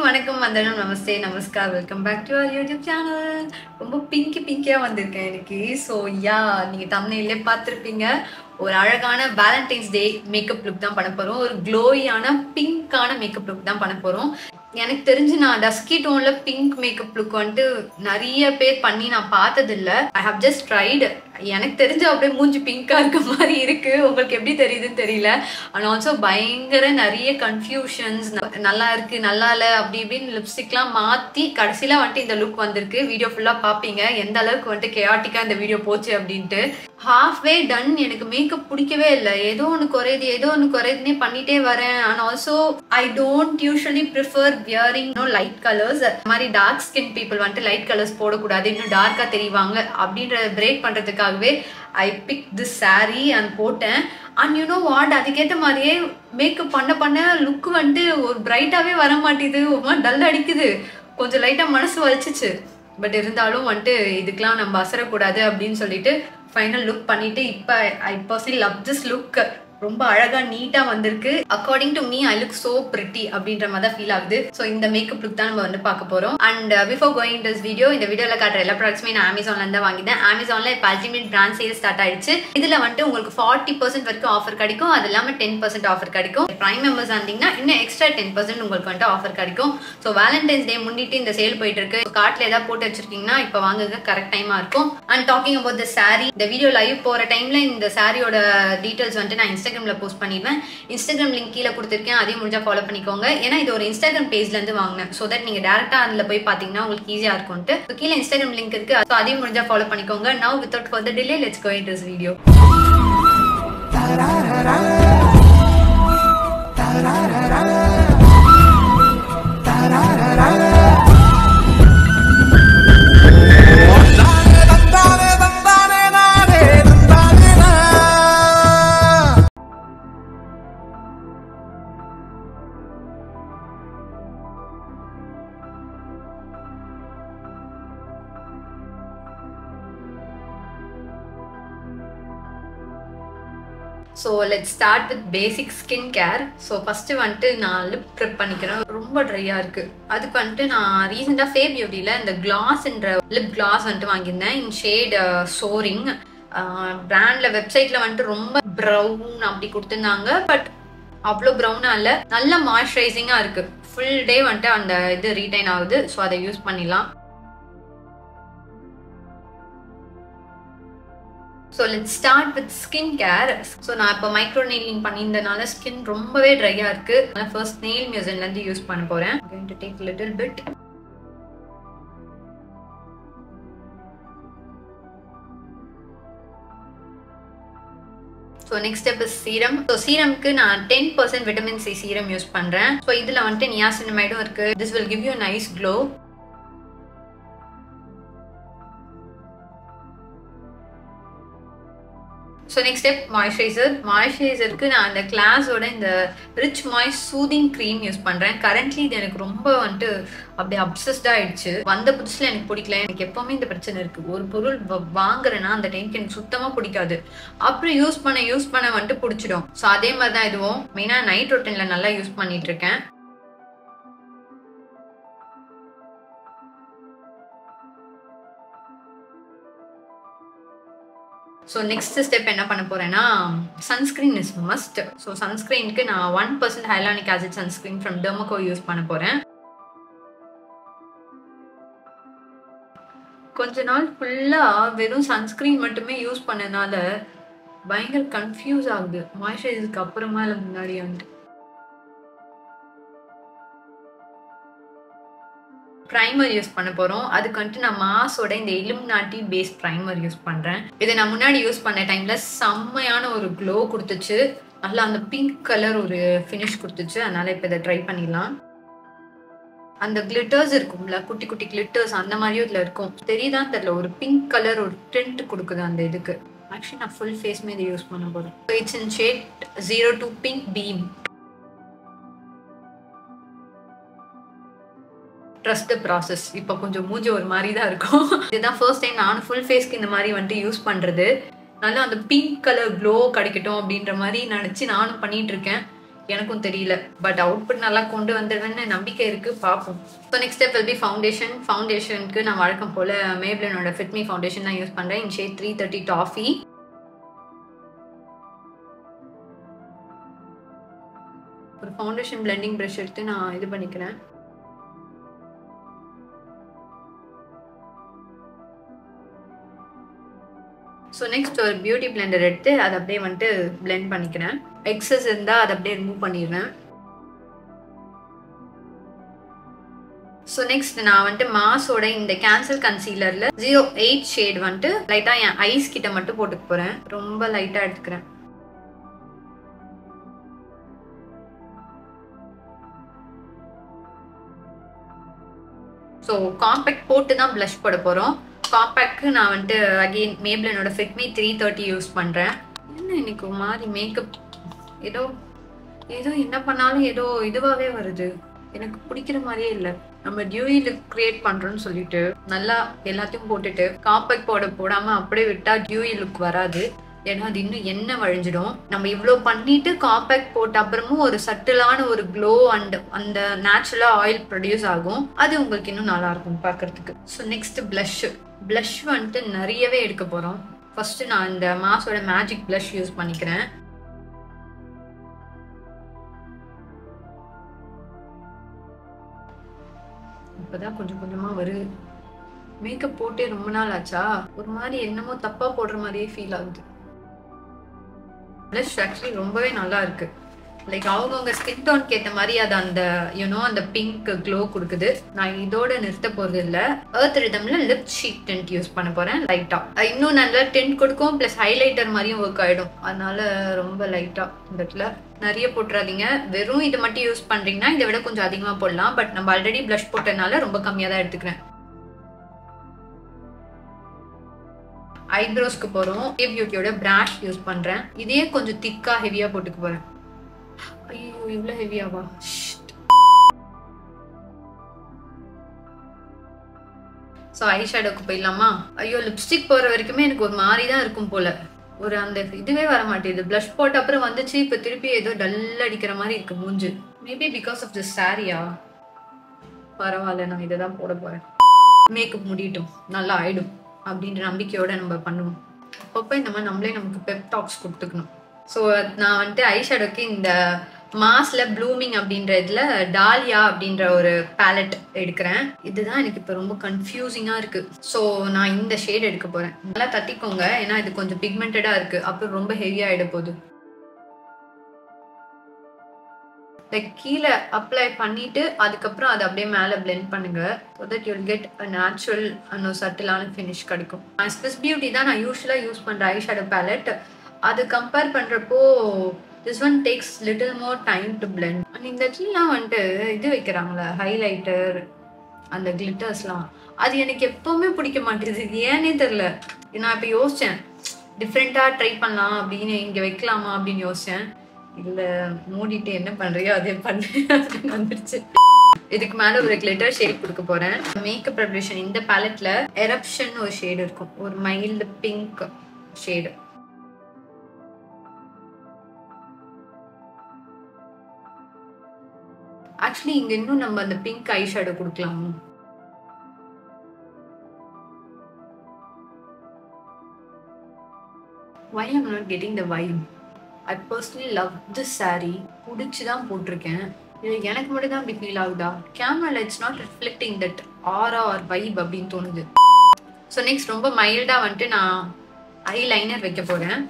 வணக்கம் வந்தனம் நமஸ்தே நமஸ்கார் welcome back to our YouTube channel. ரொம்ப பிங்கியா வந்திருக்கேன் இன்னைக்கு. ஸோ நீங்கள் தம்ப்நெயிலே பார்த்துருப்பீங்க. ஒரு அழகான வேலண்டைன்ஸ் டே மேக்கப் லுக் தான் பண்ண போகிறோம். ஒரு க்ளோயியான பிங்கான மேக்கப் லுக் தான் பண்ண போகிறோம். எனக்கு தெரிஞ்சு நான் டஸ்கி டோன்ல பிங்க் மேக்கப் லுக் வந்துட்டு நிறைய பேர் பண்ணி நான் பார்த்ததில்ல. I have just tried. எனக்கு தெரிஞ்சு அப்படியே மூஞ்சி பிங்கா இருக்க மாதிரி இருக்கு. உங்களுக்கு எப்படி தெரியுதுன்னு தெரியல. அண்ட் ஆல்சோ பயங்கர நிறைய கன்ஃபியூஷன்ஸ், நல்லா இருக்கு நல்லா இல்லை அப்படி இப்படின்னு லிப்ஸ்டிக்லாம் மாற்றி கடைசியில் வந்துட்டு இந்த லுக் வந்திருக்கு. வீடியோ ஃபுல்லாக பார்ப்பீங்க எந்த அளவுக்கு வந்துட்டு கேஆட்டிக்காக இந்த வீடியோ போச்சு அப்படின்ட்டு. Halfway ton. எனக்கு மேக்கப் பிடிக்கவே இல்லை. ஏதோ ஒன்று குறையுதுன்னே பண்ணிட்டே வரேன். And also I don't usually prefer wearing light colours. இந்த மாதிரி டார்க் ஸ்கின் பீப்புள் வந்துட்டு லைட் கலர்ஸ் போடக்கூடாது, இன்னும் டார்க்காக தெரிவாங்க அப்படின்றத பிரேக் பண்ணுறதுக்காகவே I pick this sari and போட்டேன். அண்ட் யூ நோ வாட், அதுக்கேற்ற மாதிரியே மேக்கப் பண்ண லுக் வந்துட்டு ஒரு பிரைட்டாகவே வர மாட்டேது. ஒரு மாதிரி டல் அடிக்குது. கொஞ்சம் லைட்டாக மனசு வலிச்சிச்சு. பட் இருந்தாலும் வந்துட்டு இதுக்கெலாம் நம்ம அசரக்கூடாது அப்படின்னு சொல்லிட்டு ஃபைனல் லுக் பண்ணிட்டு இப்போ I personally love this look. ரொம்ப அழகா நீட்டா வந்திருக்கு. According to me I look so pretty அப்படின்ற மாதிரி தான் ஃபீல் ஆகுது. ஸோ இந்த மேக்கப் லுக் தான் நம்ம வந்து பார்க்க போறோம். And before going this video, இந்த வீடியோல காட்டுற எல்லா ப்ராடக்ட்ஸுமே நான் அமேசான்ல இருந்து வாங்கினேன். அமேசான்ல இப்போ அல்டிமேட் பிராண்ட் சேல் ஸ்டார்ட் ஆயிடுச்சு. இதுல வந்துட்டு உங்களுக்கு 40% வரைக்கும் ஆஃபர் கிடைக்கும். அது இல்லாம 10% ஆஃபர் கிடைக்கும். பிரைம் மெம்பர்ஸ் வந்தீங்கன்னா இன்னும் எக்ஸ்ட்ரா 10% உங்களுக்கு வந்துட்டு ஆஃபர் கிடைக்கும். ஸோ வேலண்டைன்ஸ் டே முன்னிட்டு இந்த சேல் போயிட்டு இருக்கு. கார்ட்ல ஏதாவது போட்டு வச்சிருக்கீங்கன்னா இப்போ வாங்குங்க, கரெக்ட் டைமா இருக்கும். And talking about the sorry, இந்த வீடியோ லைவ் போற டைம்ல இந்த சாரியோட டீடைல்ஸ் வந்துட்டு நான் இன்ஸ்டாகிராம்ல போஸ்ட் பண்ணிடுவேன். இன்ஸ்டாகிராம் லிங்க் கீழே கொடுத்துருக்கேன், அதையும் முடிஞ்சா ஃபாலோ பண்ணிக்கோங்க. ஏன்னா இது ஒரு இன்ஸ்டாகிராம் பேஜ்ல இருந்து வாங்கினேன். ஸோ தட் நீங்க டேரக்டா அதுல போய் பாத்தீங்கன்னா உங்களுக்கு ஈஸியா இருக்கும்ட்டு. கீழே இன்ஸ்டாகிராம் லிங்க் இருக்கு, ஸோ அதையும் முடிஞ்சா ஃபாலோ பண்ணிக்கோங்க. Now without further delay let's go into this video. So let's start with basic skin care. So first வந்துட்டு நான் லிப் ப்ரிப் பண்ணிக்கிறேன். ரொம்ப ட்ரையாக இருக்குது. அதுக்கு வந்துட்டு நான் ரீசெண்டாக ஃபே பியூட்டியில் இந்த கிளாஸ்ன்ற லிப் கிளாஸ் வந்துட்டு வாங்கியிருந்தேன் இன் ஷேட் சோரிங். பிராண்டில் வெப்சைட்டில் வந்துட்டு ரொம்ப ப்ரௌன் அப்படி கொடுத்துருந்தாங்க. பட் அவ்வளோ ப்ரௌனாக இல்லை, நல்ல மாய்ஸ்சரைசிங்காக இருக்குது. ஃபுல் டே வந்துட்டு அந்த இது ரீடைன் ஆகுது. ஸோ அதை யூஸ் பண்ணிடலாம். So let's start with skin care. So நான் இப்போ மைக்ரோ நெயிலிங் பண்ணியிருந்தனால ஸ்கின் ரொம்பவே ட்ரையாக இருக்குது. நான் ஃபர்ஸ்ட் நெயில் மியூசின்லேருந்து யூஸ் பண்ண போகிறேன். going to take little bit. So next step is serum. So சீரம்க்கு நான் 10% விட்டமின் சி சீரம் யூஸ் பண்ணுறேன். ஸோ இதில் வந்துட்டு நியாசினமைடும் இருக்குது. This will give you nice glow. So next step moisturiser. மாய்ஸ்சரைசருக்கு நான் அந்த கிளாஸோட இந்த rich moist soothing cream use பண்ணுறேன். கரண்ட்லி இது எனக்கு ரொம்ப வந்துட்டு அப்படியே அப்சஸ்டாக ஆயிடுச்சு. வந்த புதுசில் எனக்கு பிடிக்கல. எனக்கு எப்போவுமே இந்த பிரச்சனை இருக்குது. ஒரு பொருள் வாங்குறேன்னா அந்த டைமுக்கு எனக்கு சுத்தமாக பிடிக்காது. அப்புறம் யூஸ் பண்ண வந்துட்டு பிடிச்சிடும். ஸோ அதே மாதிரி தான் இதுவும். மெயினாக நைட் ரொட்டீனில் நல்லா யூஸ் பண்ணிட்டு இருக்கேன். ஸோ நெக்ஸ்ட் ஸ்டெப் என்ன பண்ண போறேன்னா, சன்ஸ்கிரீன் இஸ் மஸ்ட். ஸோ சன்ஸ்கிரீனுக்கு நான் 1% ஹைலானிக் ஆசிட் சன்ஸ்கிரீன் ஃப்ரம் டெர்மகோ யூஸ் பண்ண போறேன். கொஞ்ச நாள் ஃபுல்லா வெறும் சன்ஸ்கிரீன் மட்டுமே யூஸ் பண்ணனால பயங்கர கன்ஃபியூஸ் ஆகுது. மாய்ஸ்சரைசருக்கு அப்புறமா இல்லை முன்னாடி வந்து ப்ரைமர் யூஸ் பண்ண போகிறோம். அதுக்கு வந்துட்டு நான் மாஸோட இந்த இலுமினாட்டி பேஸ் ப்ரைமர் யூஸ் பண்ணுறேன். இதை நான் முன்னாடி யூஸ் பண்ண டைமில் செம்மையான ஒரு க்ளோ கொடுத்துச்சு. நல்லா அந்த பிங்க் கலர் ஒரு ஃபினிஷ் கொடுத்துச்சு. அதனால் இப்போ இதை ட்ரை பண்ணிடலாம். அந்த கிளிட்டர்ஸ் இருக்கும்ல, குட்டி குட்டி கிளிட்டர்ஸ் அந்த மாதிரியும் இதில் இருக்கும். தெரியுதான் தெரியல, ஒரு பிங்க் கலர் ஒரு டிண்ட் கொடுக்குது அந்த இதுக்கு. ஆக்சுவலி நான் ஃபுல் ஃபேஸ்மே இதை யூஸ் பண்ண போகிறேன். It's in shade 02 pink beam. Trust the process. இப்போ கொஞ்சம் மூஞ்சி ஒரு மாதிரி தான் இருக்கும். இதுதான் ஃபர்ஸ்ட் டைம் நானும் ஃபுல் ஃபேஸ்க்கு இந்த மாதிரி வந்துட்டு யூஸ் பண்ணுறது. நல்லா அந்த பிங்க் கலர் க்ளோ கிடைக்கட்டும் அப்படின்ற மாதிரி நினச்சி நானும் பண்ணிட்டு இருக்கேன். எனக்கும் தெரியல. பட் அவுட்புட் நல்லா கொண்டு வந்துடுவேன்னு நம்பிக்கை இருக்கு, பார்ப்போம். So next step will be foundation. ஃபவுண்டேஷனுக்கு நான் வழக்கம் போல் மேப்ளினோட ஃபிட் மீ ஃபவுண்டேஷன் தான் யூஸ் பண்ணுறேன். In shade 330 toffee. ஒரு ஃபவுண்டேஷன் பிளெண்டிங் ப்ரஷ் எடுத்து நான் இது பண்ணிக்கிறேன். ஸோ நெக்ஸ்ட் ஒரு பியூட்டி பிளெண்டர் எடுத்து அதை அப்படியே வந்துட்டு பிளெண்ட் பண்ணிக்கிறேன். எக்ஸஸ் இருந்தால் அதை அப்படியே ரிமூவ் பண்ணிடுறேன். ஸோ நெக்ஸ்ட் நான் வந்துட்டு மாஸோட இந்த கேன்சல் கன்சீலரில் 08 ஷேட் வந்துட்டு லைட்டாக என் ஐஸ் கிட்ட மட்டும் போட்டுக்க போகிறேன். ரொம்ப லைட்டாக எடுத்துக்கிறேன். ஸோ காம்பேக்ட் போட்டு தான் ப்ளஷ் போட போகிறோம். காம்பேக்ட்க்கு நான் வந்துட்டு அகெயின் மேப்ளினோட ஃபிட் மீ 330 யூஸ் பண்ணுறேன். என்ன இன்னைக்கு ஒரு மாதிரி மேக்கப் ஏதோ என்ன பண்ணாலும் ஏதோ இதுவாகவே வருது. எனக்கு பிடிக்கிற மாதிரியே இல்லை. நம்ம டியூயி லுக் கிரியேட் பண்ணுறோன்னு சொல்லிட்டு நல்லா எல்லாத்தையும் போட்டுட்டு காம்பேக்ட் போடாமல் அப்படியே விட்டால் டியூயி லுக் வராது. ஏன்னா அது இன்னும் எண்ணெய் வழிஞ்சிடும். நம்ம இவ்வளோ பண்ணிட்டு காம்பேக்ட் போட்ட அப்புறமும் ஒரு சட்டிலான ஒரு க்ளோ அண்ட் அந்த நேச்சுரலா ஆயில் ப்ரொடியூஸ் ஆகும். அது உங்களுக்கு இன்னும் நல்லா இருக்கும் பார்க்கறதுக்கு. ஸோ நெக்ஸ்ட் பிளஷ் வந்துட்டு நிறையவே எடுக்க போறோம். ஃபர்ஸ்ட் நான் இந்த மாஸோட மேஜிக் பிளஷ் யூஸ் பண்ணிக்கிறேன். இப்பதான் கொஞ்சம் கொஞ்சமா வருது. மேக்கப் போட்டே ரொம்ப நாள் ஆச்சா, ஒரு மாதிரி என்னமோ தப்பா போடுற மாதிரியே ஃபீல் ஆகுது. பிளஷ் ஆக்சுவலி ரொம்பவே நல்லா இருக்கு. லைக் அவங்கவுங்க ஸ்கின் டோனுக்கு ஏற்ற மாதிரி அது அந்த அந்த பிங்க் க்ளோ கொடுக்குது. நான் இதோட நிறுத்த போறது இல்லை. எர்த் ரிதம்ல லிப் ஷீட் டென்ட் யூஸ் பண்ண போறேன். லைட்டா இன்னும் நல்லா டென்ட் கொடுக்கும், பிளஸ் ஹைலைட்டர் மாதிரியும் ஒர்க் ஆயிடும். அதனால ரொம்ப லைட்டா இந்த இடத்துல நிறைய போட்டுறாதீங்க. வெறும் இதை மட்டும் யூஸ் பண்றீங்கன்னா இதை விட கொஞ்சம் அதிகமா போடலாம். பட் நம்ம ஆல்ரெடி பிளஷ் போட்டதுனால ரொம்ப கம்மியா தான் எடுத்துக்கிறேன். ஐப்ரோஸ்க்கு போறோம். பியூட்டியோட பிரஷ் யூஸ் பண்றேன். இதே கொஞ்சம் திக்கா ஹெவியா போட்டுக்க போறேன். ஐயோ இவ்வளவு ஹெவியாவா? ஸோ ஐ ஷேடோக்கு போயிடலாமா? ஐயோ லிப்ஸ்டிக் போற வரைக்குமே எனக்கு ஒரு மாதிரி தான் இருக்கும் போல. ஒரு அந்த இதுவே வர மாட்டேங்குது. பிளஷ் போட்ட அப்புறம் வந்துச்சு, இப்போ திருப்பி ஏதோ டல் அடிக்கிற மாதிரி இருக்கு மூஞ்சு. மேபி பிகாஸ் ஆஃப் திஸ் சாரியா? பரவாயில்ல, நான் இதை தான் போட போறேன். மேக்கப் முடியட்டும், நல்லா ஆயிடும் அப்படின்ற நம்பிக்கையோட நம்ம பண்ணுவோம். அப்பப்போ இந்த மாதிரி நம்மளே நமக்கு பெப் டாக்ஸ் கொடுத்துக்கணும். ஸோ நான் வந்துட்டு ஐ ஷேடோக்கு இந்த மாஸ்ல ப்ளூமிங் அப்படின்ற இதுல டாலியா அப்படின்ற ஒரு பேலட் எடுக்கிறேன். இதுதான் எனக்கு இப்போ ரொம்ப கன்ஃபியூசிங்கா இருக்கு. ஸோ நான் இந்த ஷேட் எடுக்க போறேன். நல்லா தட்டிக்கோங்க, ஏன்னா இது கொஞ்சம் பிக்மெண்டடா இருக்கு. அப்புறம் ரொம்ப ஹெவியா ஆயிட போகுது. லைக் கீழே அப்ளை பண்ணிட்டு அதுக்கப்புறம் அதை அப்படியே மேலே பிளெண்ட் பண்ணுங்க. So that you'll get a natural and சட்டிலான ஃபினிஷ் கிடைக்கும். ஸ்விஸ் பியூட்டி தான் நான் யூஸ்வலாக யூஸ் பண்ணுற ஐ ஷேடோ பேலட். அது கம்பேர் பண்ணுறப்போ this one takes little more time to blend. And இந்த இடத்துலலாம் வந்துட்டு இது வைக்கிறாங்களே ஹைலைட்டர், அந்த கிளிட்டர்ஸ்லாம், அது எனக்கு எப்பவுமே பிடிக்க மாட்டேங்குது. ஏன்னே தெரில. நான் இப்போ யோசித்தேன் டிஃப்ரெண்ட்டாக ட்ரை பண்ணலாம் அப்படின்னு, இங்கே வைக்கலாமா அப்படின்னு யோசித்தேன். இல்லை மூடிட்டு என்ன பண்ணுறியோ அதே பண்ணு அப்படின்னு வந்துருச்சு. இதுக்கு மேலே ஒரு கிளிட்டர் ஷேட் கொடுக்க போகிறேன். மேக்கப் ப்ரிப்பரேஷன் இந்த பேலட்டில் எரப்ஷன் ஒரு ஷேடு இருக்கும், ஒரு மைல்டு பிங்க் ஷேடு. ஆக்சுவலி இங்கே இன்னும் நம்ம அந்த பிங்க் ஐ ஷேடோ கொடுக்கலாம். Why I'm not getting the vibe? I personally love this saree. பிடிச்சிதான் போட்டிருக்கேன். இது எனக்கு மட்டும் தான் அப்படி ஃபீல் ஆகுதா? கேமரால இட்ஸ் நாட் ரிஃப்ளெக்டிங் தட் ஆரா ஆர் வைப் அப்படின்னு தோணுது. ஸோ நெக்ஸ்ட் ரொம்ப மைல்டா வந்துட்டு நான் ஐ லைனர் வைக்க போறேன்.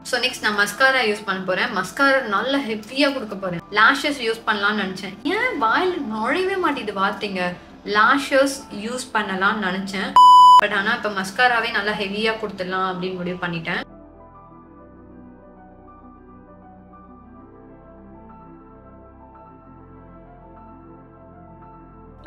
ஸோ நெக்ஸ்ட் நான் மஸ்காரா யூஸ் பண்ண போறேன். மஸ்காரா நல்லா ஹெவியா கொடுக்க போறேன். லாஷஸ் யூஸ் பண்ணலாம்னு நினைச்சேன். ஏன் வாயில் நுழையவே மாட்டேது வார்த்தைங்க. லாஷஸ் யூஸ் பண்ணலாம்னு நினைச்சேன். பட் ஆனால் இப்போ மஸ்காராவே நல்லா ஹெவியா கொடுத்துடலாம் அப்படின்னு முடிவு பண்ணிட்டேன்.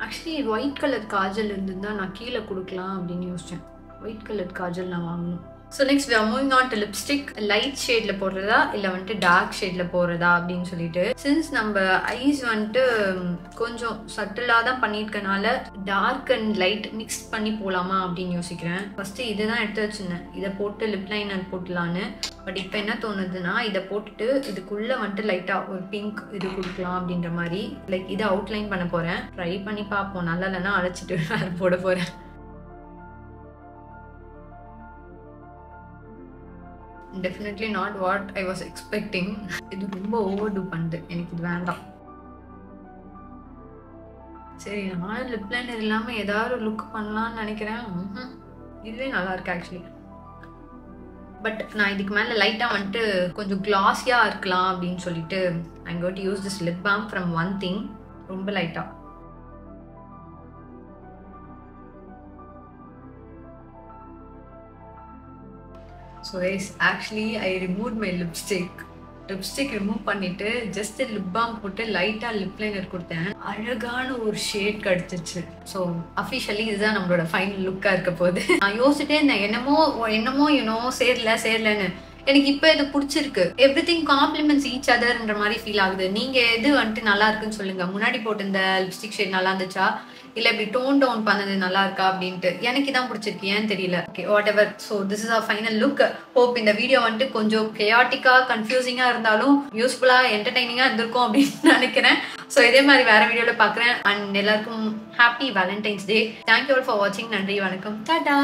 ஆக்சுவலி ஒயிட் கலர் காஜல் இருந்துதான் நான் கீழே கொடுக்கலாம் அப்படின்னு யோசிச்சேன். ஒயிட் கலர் காஜல் நான் வாங்கணும். So next we are moving on to lipstick. Light ஷேட்ல போடுறதா இல்லை வந்துட்டு டார்க் ஷேட்ல போடுறதா அப்படின்னு சொல்லிட்டு, சின்ஸ் நம்ம ஐஸ் வந்துட்டு கொஞ்சம் சட்டிலாக தான் பண்ணியிருக்கனால டார்க் அண்ட் லைட் மிக்ஸ் பண்ணி போகலாமா அப்படின்னு யோசிக்கிறேன். ஃபர்ஸ்ட் இதுதான் எடுத்து வச்சிருந்தேன், இதை போட்டு லிப் லைனர் போட்டலான்னு. பட் இப்போ என்ன தோணுதுன்னா, இதை போட்டுட்டு இதுக்குள்ள வந்துட்டு லைட்டாக ஒரு பிங்க் இது கொடுக்கலாம் அப்படின்ற மாதிரி லைக் இதை அவுட்லைன் பண்ண போகிறேன். ட்ரை பண்ணி பார்ப்போம், நல்லா இல்லைன்னா அழைச்சிட்டு வேறு போட போகிறேன். Definitely not what I was expecting. இது ரொம்ப ஓவர்டூ பண்ணுது, எனக்கு இது வேண்டாம். சரி, நான் லிப் லைனர் இல்லாமல் ஏதாவது லுக் பண்ணலான்னு நினைக்கிறேன். இதுவே நல்லா இருக்கு ஆக்சுவலி. பட் நான் இதுக்கு மேலே லைட்டாக வந்துட்டு கொஞ்சம் கிளாஸியாக இருக்கலாம் அப்படின்னு சொல்லிட்டு I'm going to use this lip balm from One Thing. ரொம்ப லைட்டாக. So guys, actually I removed my lipstick remove பண்ணிட்டு ஜஸ்ட் லிப் பாம் போட்டு லைட்டாக லிப் லைனர் கொடுத்தேன். அழகான ஒரு ஷேட் கிடச்சிச்சு. ஸோ அஃபிஷியலி இதுதான் நம்மளோட ஃபைனல் லுக்காக இருக்க போகுது. நான் யோசிச்சுட்டே இருந்தேன், என்னமோ சேரலன்னு. எனக்கு இப்போ இது பிடிச்சிருக்கு. எவ்ரி திங் காம்ப்ளிமெண்ட்ஸ் ஈச் அதர்ன்ற மாதிரி ஃபீல் ஆகுது. நீங்கள் எது வந்துட்டு நல்லா இருக்குன்னு சொல்லுங்க. முன்னாடி போட்டு இந்த லிப்ஸ்டிக் ஷேட் நல்லா இருந்துச்சா, இல்லை இப்படி டோன் டவுன் பண்ணது நல்லா இருக்கா அப்படின்ட்டு. எனக்கு தான் பிடிச்சிருக்கு, ஏன்னு தெரியல. Okay, what ever. So this is a final look. Hope இந்த வீடியோ வந்துட்டு கொஞ்சம் கேயாட்டிக்காக கன்ஃபியூசிங்காக இருந்தாலும் யூஸ்ஃபுல்லாக என்டர்டைனிங்காக இருந்திருக்கும் அப்படின்னு நினைக்கிறேன். ஸோ இதே மாதிரி வேற வீடியோவில் பார்க்குறேன். அண்ட் எல்லாருக்கும் happy Valentine's day. Thank you all for வாட்சிங். நன்றி, வணக்கம், டாடா.